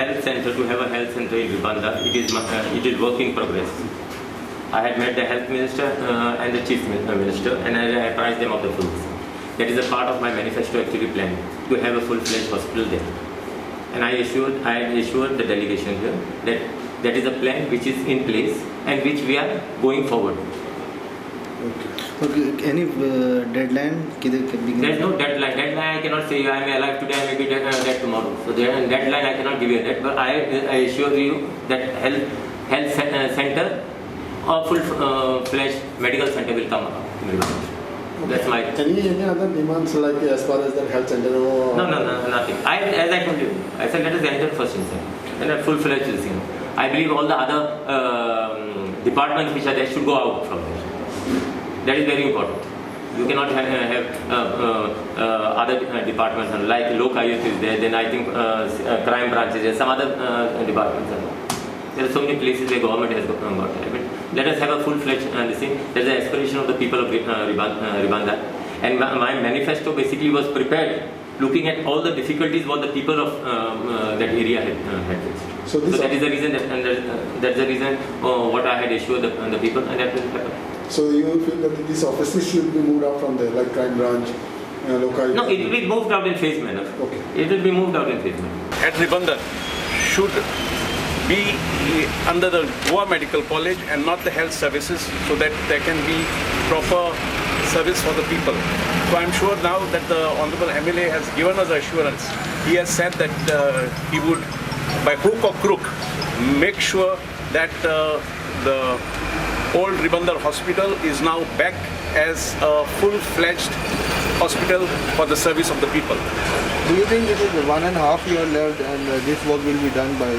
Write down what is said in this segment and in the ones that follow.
health center, to have a health center in Ribanda, it is work in progress. I had met the health minister and the chief minister, and I apprised them of the fruits. That is a part of my manifesto actually plan, to have a full-fledged hospital there. And I assured the delegation here that that is a plan which is in place and which we are going forward. Okay. Any deadline? There is no deadline. Deadline I cannot say I am alive today, I may be dead tomorrow. So deadline I cannot give you that. But I assure you that health center or full-fledged medical center will come up. That's my. Any other demands like as far as the health center? Or No, nothing. As I told you, I said let us enter first inside and a full-fledged thing. I believe all the other departments which are there should go out from there. That is very important. You cannot have other departments like Lokayut is there. Then I think crime branches there. Some other departments are there. There are so many places where government has got there. Let us have a full-fledged thing. That is the aspiration of the people of Ribanda. And my manifesto basically was prepared looking at all the difficulties what the people of that area had faced. So that is the reason that's the reason what I had assured the people, and that will happen. So you feel that these offices should be moved out from there, like crime branch, local? No, it will be moved out in phase manner. Okay. It will be moved out in phase manner. At Ribanda should be under the Goa Medical College and not the health services, so that there can be proper service for the people. So I'm sure now that the Honorable MLA has given us assurance. He has said that he would, by hook or crook, make sure that the old Ribandar Hospital is now back as a full-fledged hospital for the service of the people. Do you think it is 1.5 years left and this work will be done by?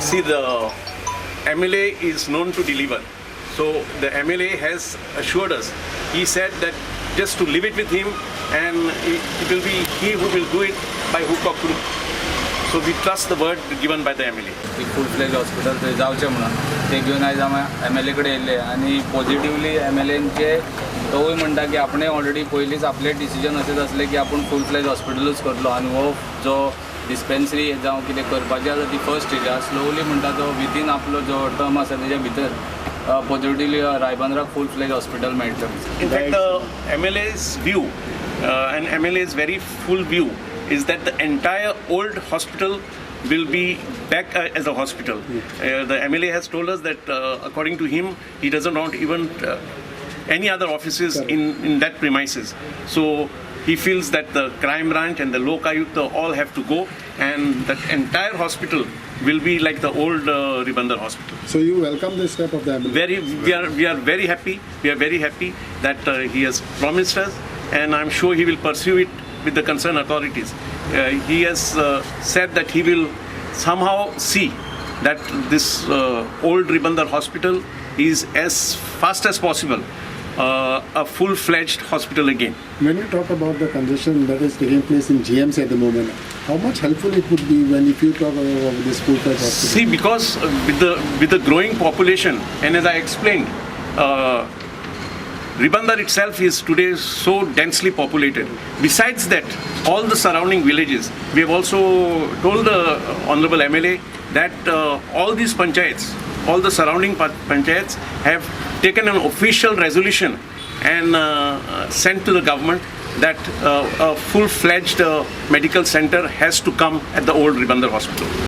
See, the MLA is known to deliver. So the MLA has assured us. He said that just to leave it with him, and it will be he who will do it by hook or crook. So we trust the word given by the MLA. Full-fledge hospital थंय जावचें म्हणून ते घेवन आयज आमी MLA कडेन येयले आनी पॉझिटिवली MLAंचे तोवूय म्हणटा की आपणें ऑलरेडी पयलींच आपले डिसिजन अशेंच आसलें की आपूण फुल-फ्लेज हॉस्पिटलूच करतलो आनी हो जो डिस्पेन्सरी जावं कितें करपाचें आसा ती फर्स्ट स्टेज आसा. स्लोली म्हणटा तो विथीन आपलो जो टर्म आसा तेज्या भितर पॉझिटिवली रायबंद्राक फुल-फ्लेज हॉस्पिटल मेळटलें. In fact, the MLA's view and MLA's very full view is that the entire old hospital will be back as a hospital. The MLA has told us that according to him, he doesn't want even any other offices in that premises. So he feels that the crime branch and the Lokayut all have to go, and that entire hospital will be like the old Ribandar hospital. So you welcome this step of the MLA? We are very happy. We are very happy that he has promised us, and I'm sure he will pursue it with the concerned authorities. He has said that he will somehow see that this old Ribandar hospital is as fast as possible a full-fledged hospital again. When you talk about the congestion that is taking place in GMC at the moment, how much helpful it would be when if you talk about this full-fledged hospital? See, because with the growing population, and as I explained, Ribandar itself is today so densely populated. Besides that, all the surrounding villages, we have also told the Honorable MLA that all these panchayats, all the surrounding panchayats have taken an official resolution and sent to the government that a full-fledged medical center has to come at the old Ribandar hospital.